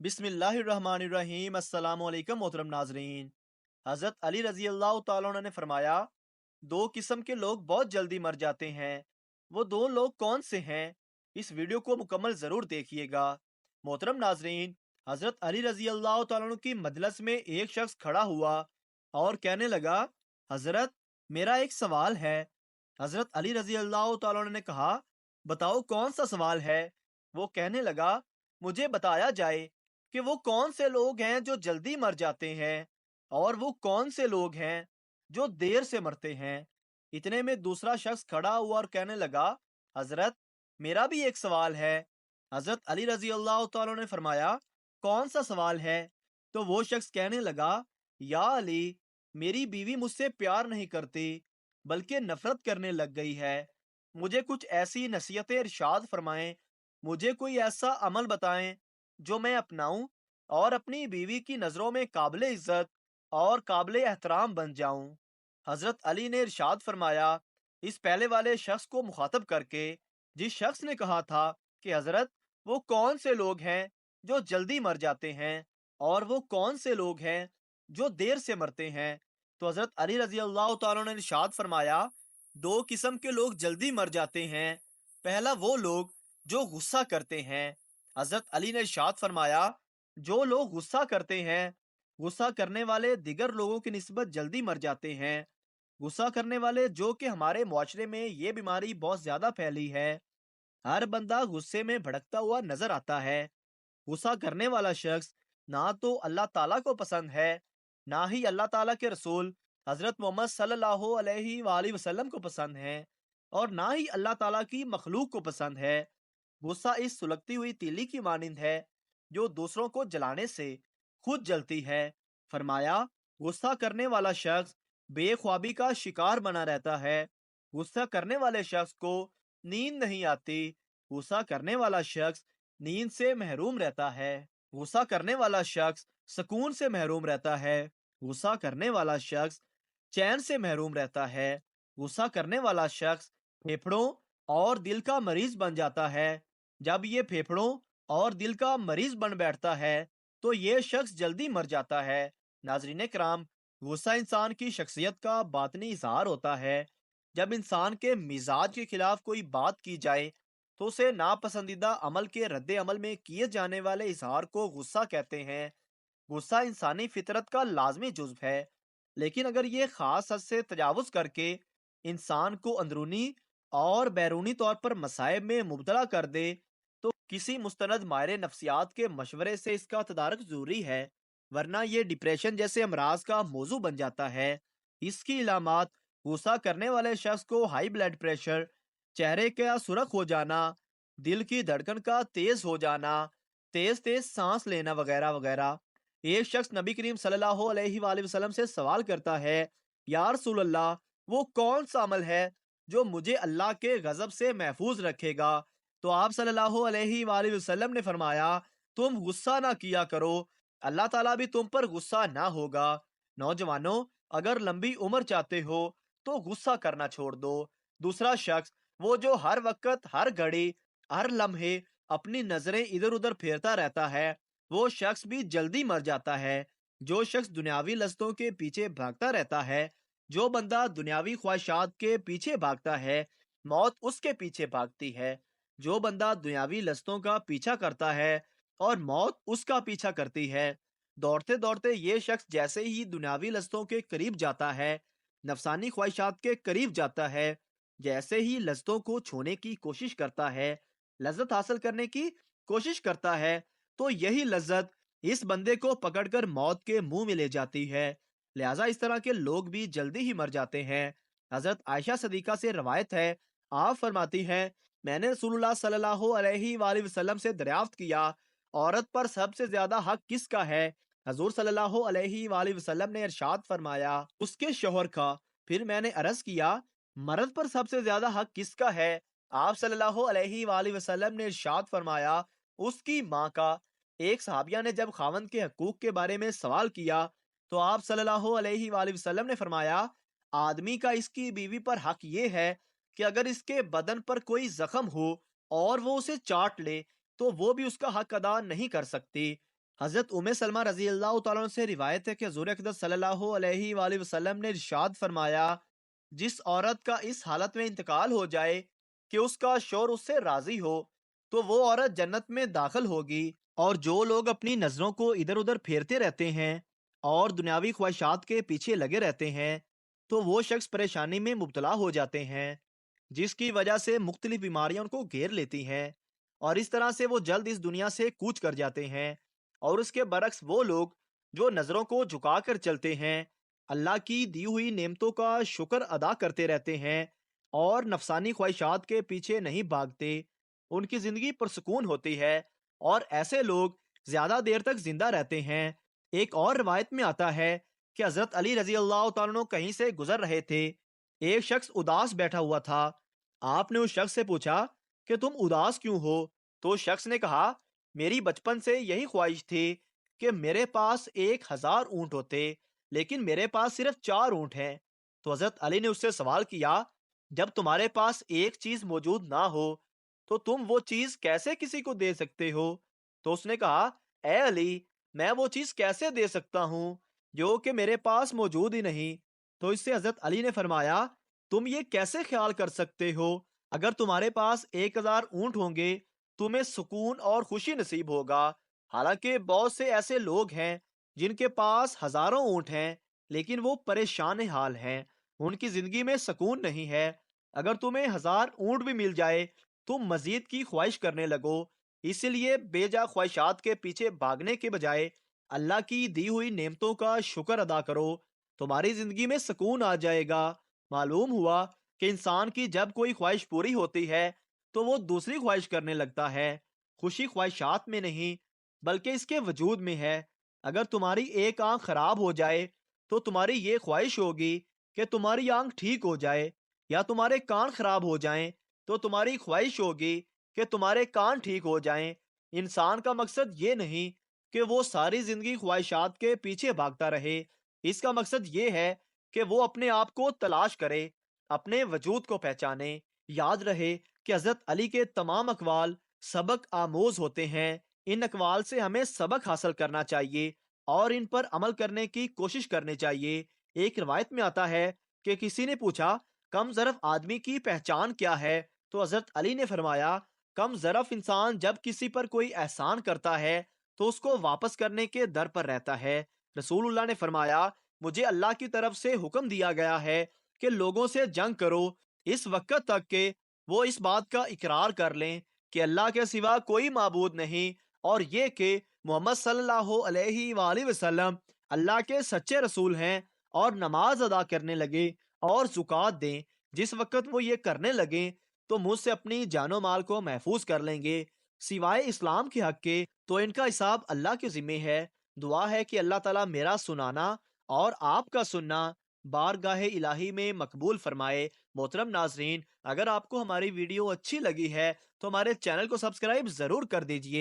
बिस्मिल्लाहिर्रहमानिर्रहीम। अस्सलाम वालेकुम मोहतरम नाजरीन। हज़रत अली रज़ी अल्लाह तआला अन्हु ने फरमाया, दो किस्म के लोग बहुत जल्दी मर जाते हैं। वो दो लोग कौन से हैं? इस वीडियो को मुकम्मल ज़रूर देखिएगा। मोहतरम नाजरीन, हज़रत अली रज़ी अल्लाह तआला अन्हु की मजलिस में एक शख्स खड़ा हुआ और कहने लगा, हज़रत, मेरा एक सवाल है। हज़रत अली रज़ी अल्लाह तआला अन्हु ने कहा, बताओ कौन सा सवाल है? वो कहने लगा, मुझे बताया जाए कि वो कौन से लोग हैं जो जल्दी मर जाते हैं और वो कौन से लोग हैं जो देर से मरते हैं। इतने में दूसरा शख्स खड़ा हुआ और कहने लगा, हजरत, मेरा भी एक सवाल है। हजरत अली रजी अल्लाह तआला ने फरमाया, कौन सा सवाल है? तो वो शख्स कहने लगा, या अली, मेरी बीवी मुझसे प्यार नहीं करती बल्कि नफरत करने लग गई है। मुझे कुछ ऐसी नसीहतें इरशाद फरमाएं, मुझे कोई ऐसा अमल बताएं जो मैं अपनाऊं और अपनी बीवी की नज़रों में काबिल इज्जत और काबिल एहतराम बन जाऊं। हजरत अली ने इरशाद फरमाया, इस पहले वाले शख्स को मुखातब करके, जिस शख्स ने कहा था कि हजरत, वो कौन से लोग हैं जो जल्दी मर जाते हैं और वो कौन से लोग हैं जो देर से मरते हैं। तो हजरत अली रजी अल्लाह तआला ने इरशाद फरमाया, दो किस्म के लोग जल्दी मर जाते हैं। पहला वो लोग जो गुस्सा करते हैं। हजरत अली ने इरशाद फरमाया, जो लोग गुस्सा करते हैं, गुस्सा करने वाले दिगर लोगों की निस्बत जल्दी मर जाते हैं। गुस्सा करने वाले, जो कि हमारे मुआशरे में ये बीमारी बहुत ज्यादा फैली है। हर बंदा गुस्से में भड़कता हुआ नजर आता है। गुस्सा करने वाला शख्स ना तो अल्लाह ताला को पसंद है, ना ही अल्लाह ताला के रसूल हजरत मोहम्मद सल्लल्लाहु अलैहि वसल्लम को पसंद है, और ना ही अल्लाह ताला की मखलूक को पसंद है। गुस्सा इस सुलगती हुई तीली की मानिंद है जो दूसरों को जलाने से खुद जलती है। फरमाया, गुस्सा करने वाला शख्स बेख्वाबी का शिकार बना रहता है। गुस्सा करने वाले शख्स को नींद नहीं आती। गुस्सा करने वाला शख्स नींद से महरूम रहता है। गुस्सा करने वाला शख्स सुकून से महरूम रहता है। गुस्सा करने वाला शख्स चैन से महरूम रहता है। गुस्सा करने वाला शख्स फेफड़ों और दिल का मरीज बन जाता है। जब ये फेफड़ों और दिल का मरीज बन बैठता है तो ये शख्स जल्दी मर जाता है। नाजरीन कराम, गुस्सा इंसान की शख्सियत का बातनी इजहार होता है। जब इंसान के मिजाज के खिलाफ कोई बात की जाए तो उसे नापसंदीदा अमल के रद्द अमल में किए जाने वाले इजहार को गुस्सा कहते हैं। गुस्सा इंसानी फितरत का लाजमी जुज्व है, लेकिन अगर ये खास हद से तजावुज करके इंसान को अंदरूनी और बैरूनी तौर पर मसाइब में मुब्तला कर दे तो किसी मुस्तनद माहिर नफ्सियात के मशवरे से इसका तदारक जरूरी है, वरना ये डिप्रेशन जैसे अमराज का मौजू बन जाता है। इसकी इलामात, गुस्सा करने वाले शख्स को हाई ब्लड प्रेशर, चेहरे का सुरख हो जाना, दिल की धड़कन का तेज हो जाना, तेज तेज सांस लेना वगैरह वगैरह। एक शख्स नबी करीम सल्लल्लाहु अलैहि वसल्लम से सवाल करता है, या रसूल अल्लाह, वो कौन सा अमल है जो मुझे अल्लाह के गजब से महफूज रखेगा? तो आप सल्लल्लाहु अलैहि वसल्लम ने फरमाया, तुम गुस्सा ना किया करो, अल्लाह ताला भी तुम पर गुस्सा ना होगा। नौजवानों, अगर लंबी उम्र चाहते हो तो गुस्सा करना छोड़ दो। दूसरा शख्स, वो जो हर वक्त, हर घड़ी, हर लम्हे अपनी नजरें इधर उधर फेरता रहता है, वो शख्स भी जल्दी मर जाता है। जो शख्स दुनियावी लज्जतों के पीछे भागता रहता है, जो बंदा दुनियावी ख्वाहिशात के पीछे भागता है, मौत उसके पीछे भागती है। जो बंदा दुनियावी लज्जतों का पीछा करता है और मौत उसका पीछा करती है। दौड़ते दौड़ते ये शख्स जैसे ही दुनियावी लज्जतों के करीब जाता है, नफसानी ख्वाहिशात के करीब जाता है, जैसे ही लज्जतों को छूने की कोशिश करता है, लज्जत हासिल करने की कोशिश करता है, तो यही लज्जत इस बंदे को पकड़कर मौत के मुंह में ले जाती है। लिहाजा इस तरह के लोग भी जल्दी ही मर जाते हैं। हजरत आयशा सदीका से रवायत है, आप फरमाती हैं, मैंने रसूलुल्लाह सल्लल्लाहु अलैहि वसल्लम से दरियाफ्त किया, औरत पर सबसे ज्यादा हक किसका है? हजूर सल्लल्लाहु अलैहि वसल्लम ने इरशाद फरमाया, उसके शोहर का। फिर मैंने अर्ज किया, मर्द पर सबसे ज्यादा हक किसका है? आप सल्लल्लाहु अलैहि वसल्लम ने इरशाद फरमाया, उसकी माँ का। एक सहाबिया ने जब खावंद के हकूक के बारे में सवाल किया तो आप सल्लल्लाहु अलैहि वसल्लम ने फरमाया, आदमी का इसकी बीवी पर हक ये है कि अगर इसके बदन पर कोई जख्म हो और वो उसे चाट ले तो वो भी उसका हक अदा नहीं कर सकती। حضرت سلمہ رضی اللہ تعالیٰ عنہ سے روایت ہے کہ حضور اقدس صلی اللہ علیہ وآلہ وسلم نے ارشاد فرمایا، جس عورت کا اس حالت میں انتقال ہو جائے کہ اس کا شوہر اس سے راضی ہو تو وہ عورت جنت میں داخل ہوگی، اور جو لوگ اپنی نظروں کو ادھر ادھر پھیرتے رہتے ہیں اور دنیاوی خواہشات کے پیچھے لگے رہتے ہیں تو وہ شخص پریشانی میں مبتلا ہو جاتے ہیں، جس کی وجہ سے مختلف بیماریاں ان کو گھیر لیتی ہیں، اور اس طرح سے وہ جلد اس دنیا سے کوچ کر جاتے ہیں۔ اور اس کے برعکس وہ لوگ جو نظروں کو جھکا کر چلتے ہیں، اللہ کی دی ہوئی نعمتوں کا شکر ادا کرتے رہتے ہیں اور نفسانی خواہشات کے پیچھے نہیں بھاگتے، ان کی زندگی پرسکون ہوتی ہے، اور ایسے لوگ زیادہ دیر تک زندہ رہتے ہیں۔ ایک اور روایت میں آتا ہے کہ حضرت علی رضی اللہ تعالیٰ عنہ کہیں سے گزر رہے تھے، ایک شخص اداس بیٹھا ہوا تھا، آپ نے اس شخص سے پوچھا کہ تم اداس کیوں ہو؟ تو اس شخص نے کہا، میری بچپن سے یہی خواہش تھی کہ میرے پاس 1000 اونٹ ہوتے، لیکن میرے پاس صرف 4 اونٹ ہیں۔ تو حضرت علی نے اس سے سوال کیا، جب تمہارے پاس ایک چیز موجود نہ ہو تو تم وہ چیز کیسے کسی کو دے سکتے ہو؟ تو اس نے کہا، اے علی، میں وہ چیز کیسے دے سکتا ہوں جو کہ میرے پاس موجود ہی نہیں؟ تو اس سے حضرت علی نے فرمایا، تم یہ کیسے خیال کر سکتے ہو؟ اگر تمہارے پاس 1000 اونٹ ہوں گے تمہیں سکون اور خوشی نصیب ہوگا، حالانکہ بہت سے ایسے لوگ ہیں جن کے پاس ہزاروں اونٹ ہیں لیکن وہ پریشان حال ہیں، ان کی زندگی میں سکون نہیں ہے۔ اگر تمہیں 1000 اونٹ بھی مل جائے تم مزید کی خواہش کرنے لگو، اسی لیے بے جا خواہشات کے پیچھے بھاگنے کے بجائے اللہ کی دی ہوئی نعمتوں کا شکر ادا کرو، تمہاری زندگی میں سکون آ جائے گا۔ معلوم ہوا کہ انسان کی جب کوئی خواہش پوری ہوتی ہے تو وہ دوسری خواہش کرنے لگتا ہے۔ خوشی خواہشات میں نہیں بلکہ اس کے وجود میں ہے۔ اگر تمہاری ایک آنکھ خراب ہو جائے تو تمہاری یہ خواہش ہوگی کہ تمہاری آنکھ ٹھیک ہو جائے، یا تمہارے کان خراب ہو جائیں تو تمہاری خواہش ہوگی کہ تمہارے کان ٹھیک ہو جائیں۔ انسان کا مقصد یہ نہیں کہ وہ ساری زندگی خواہشات کے پیچھے بھاگتا رہے، اس کا مقصد یہ ہے کہ وہ اپنے آپ کو تلاش کرے، اپنے وجود کو پہچانے۔ یاد رہے کہ حضرت علی کے تمام اقوال سبق آموز ہوتے ہیں، ان اقوال سے ہمیں سبق حاصل کرنا چاہیے اور ان پر عمل کرنے کی کوشش کرنی چاہیے۔ ایک روایت میں آتا ہے کہ کسی نے پوچھا، کم ظرف آدمی کی پہچان کیا ہے؟ تو حضرت علی نے فرمایا، کم ظرف انسان جب کسی پر کوئی احسان کرتا ہے تو اس کو واپس کرنے کے در پر رہتا ہے۔ رسول اللہ نے فرمایا، مجھے اللہ کی طرف سے حکم دیا گیا ہے کہ لوگوں سے جنگ کرو اس وقت تک کہ وہ اس بات کا اقرار کر لیں کہ اللہ کے سوا کوئی معبود نہیں، اور یہ کہ محمد صلی اللہ علیہ وآلہ وسلم اللہ کے سچے رسول ہیں، اور نماز ادا کرنے لگے اور زکوٰۃ دیں۔ جس وقت وہ یہ کرنے لگیں تو مجھ سے اپنی جان و مال کو محفوظ کر لیں گے، سوائے اسلام کے حق کے تو ان کا حساب اللہ کے ذمہ ہے۔ دعا ہے کہ اللہ تعالیٰ میرا سنانا اور آپ کا سننا بارگاہ الہی میں مقبول فرمائے۔ محترم ناظرین، اگر آپ کو ہماری ویڈیو اچھی لگی ہے تو ہمارے چینل کو سبسکرائب ضرور کر دیجئے۔